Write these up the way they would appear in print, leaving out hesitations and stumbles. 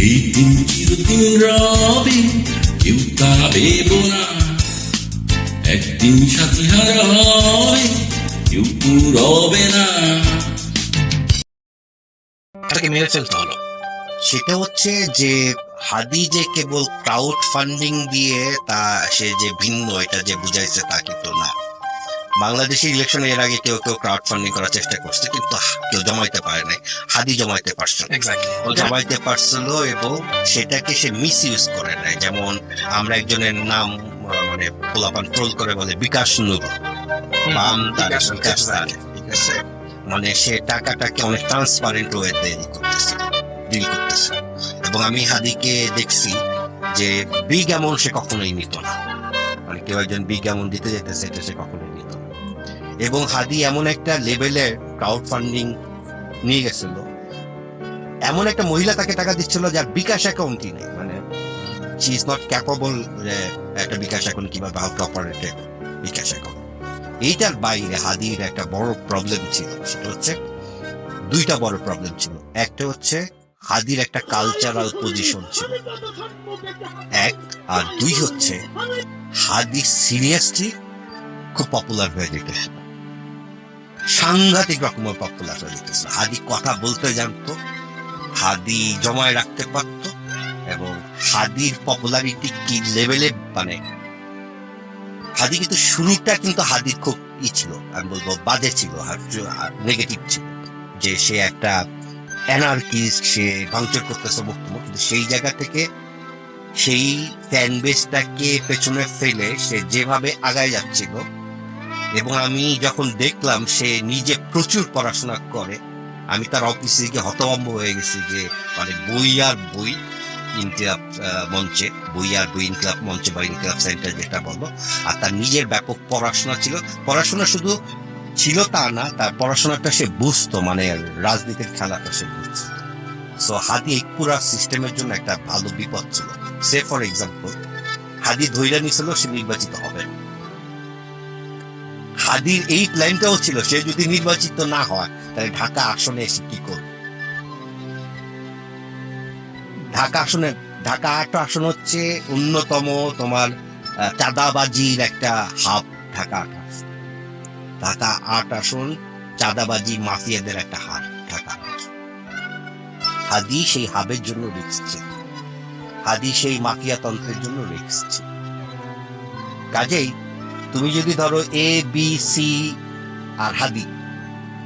এই দিন চিরদিন রবে, কেউ তা ভেব না। একদিন সাথী হারা হবে, কেউ তো রবে না। তাকে মেরে ফেলতে হলো। সেটা হচ্ছে যে হাদি যে কেবল ক্রাউড ফান্ডিং দিয়ে তা সে যে ভিন্ন এটা যে বুঝাইছে তা কিন্তু না। বাংলাদেশের ইলেকশনে এর আগে কেউ কেউ ক্রাউড ফান্ডিং করার চেষ্টা করছে, কিন্তু কেউ জমাইতে পারে নাই। হাদি জমাইতে পারছিল, ও জমাইতে পারছিল এবং সেটাকে সে মিস ইউজ করে নাই। যেমন আমরা একজনের নাম মানে পোলাপান ট্রোল করে বলে বিকাশ নুরু, বিকাশ দাস, ঠিক আছে? মানে সে টাকাটাকে অনেক ট্রান্সপারেন্ট ওয়েতে ডিল করতেছে। এবং আমি হাদিকে দেখছি যে বিগ অ্যামাউন্ট সে কখনোই নিত না, মানে কেউ একজন বিগ অ্যামাউন্ট দিতে যেতেছে এটা সে কখনোই নিত না। এবং হাদি এমন একটা লেভেলের ক্রাউড ফান্ডিং নিয়ে গেছিল, এমন একটা মহিলা তাকে টাকা দিচ্ছিল যার বিকাশ অ্যাকাউন্টই নেই, মানে শি ইজ নট ক্যাপেবল একটা বিকাশ অ্যাকাউন্ট কিভাবে how to operate bKash account. এইটার বাইরে হাদির একটা বড় প্রবলেম ছিল, সেটা হচ্ছে দুইটা বড় প্রবলেম ছিল। একটা হচ্ছে হাদির একটা কালচারাল পজিশন ছিল এক, আর দুই হচ্ছে হাদি সিরিয়াসলি খুব পপুলার হয়ে যেতেছিল, সাংঘাতিক রকমের পপুলার হয়ে যেতেছিল। হাদি কথা বলতে জানতো, হাদি জমায় রাখতে পারতো, এবং হাদির পপুলারিটি কি লেভেলে, মানে হাদি কিন্তু শুরুটা কিন্তু হাদির খুব ছিল, আমি বলবো বাজে ছিল, নেগেটিভ ছিল, যে সে একটা অ্যানার্কিস্ট, সে ভাঙচুর করতেছে মুক্ত। কিন্তু সেই জায়গা থেকে সেই ফ্যান বেসটাকে পেছনে ফেলে সে যেভাবে আগায় যাচ্ছিল, এবং আমি যখন দেখলাম সে নিজে প্রচুর পড়াশোনা করে, আমি তার অফিসে গিয়ে হতভম্ব হয়ে গেছি যে মানে বই আর বই, ইনকিলাব মঞ্চে বই আর বই, ইনকিলাব মঞ্চে বা ইনকিলাব সেন্টার যেটা বলো। আর তার নিজের ব্যাপক পড়াশোনা ছিল, পড়াশোনা শুধু ছিল তা না, তার পড়াশোনাটা সে বুঝতো, মানে রাজনীতির খেলাটা সে বুঝতো। সো হাদি এই পুরা সিস্টেমের জন্য একটা ভালো বিপদ ছিল। সে ফর এক্সাম্পল হাদি ধৈর্য নিছিল সে নির্বাচিত হবে, হাদির এই প্ল্যানটাও ছিল সে যদি নির্বাচিত না হয় তাহলে ঢাকা আসনে এসে কি করবে। ঢাকা ৮ আসন হচ্ছে অন্যতম তোমার চাঁদাবাজির একটা হাব। ঢাকা ৮ আসন চাঁদাবাজি মাফিয়াদের একটা হাব ঢাকা। হাদি সেই হাবের জন্য রিস্ক ছিল, হাদি সেই মাফিয়া তন্ত্রের জন্য রিস্ক ছিল। কাজেই তুমি যদি ধরো এ বি সি আর হাদি,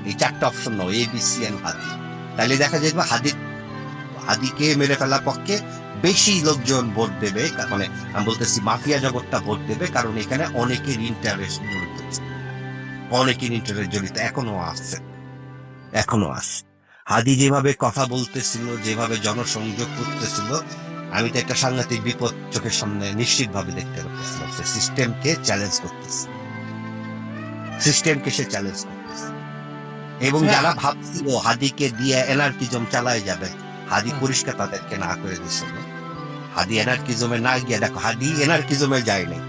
এই 4টা অপশন নাও, এ বি সি এন্ড হাদি, তাহলে দেখা যাবে হাদিকে মেরে ফেলার পক্ষে বেশি লোকজন ভোট দেবে, মানে আমি বলতেছি মাফিয়া জগৎটা ভোট দেবে, কারণ এখানে অনেকের ইন্টারেস্ট জড়িত এখনো আছে। হাদি যেভাবে কথা বলতেছিল, যেভাবে জনসংযোগ করতেছিল, আমি তো একটা সাংঘাতিক বিপদ চোখের সামনে নিশ্চিত ভাবে দেখতে পাচ্ছিলাম। সে সিস্টেমকে চ্যালেঞ্জ করতেছে, এবং যারা ভাবছিল হাদিকে দিয়ে এনার্কিজম চালায় যাবে, হাদি পরিষ্কার তাদেরকে না করে দিছিল। হাদি এনার্কিজমে না গিয়ে, দেখো হাদি এনার্কিজমে যায় নাই,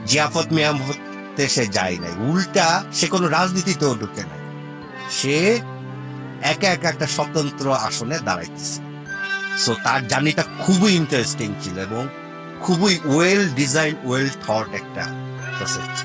জিয়াফত মিয়ামতে সে যায় নাই, উল্টা সে কোনো রাজনীতিতেও ঢুকে নাই, সে একা একটা স্বতন্ত্র আসনে দাঁড়াইতেছে। সো তার জার্নিটা খুবই ইন্টারেস্টিং ছিল এবং খুবই ওয়েল ডিজাইন, ওয়েল থট একটা প্রসেস।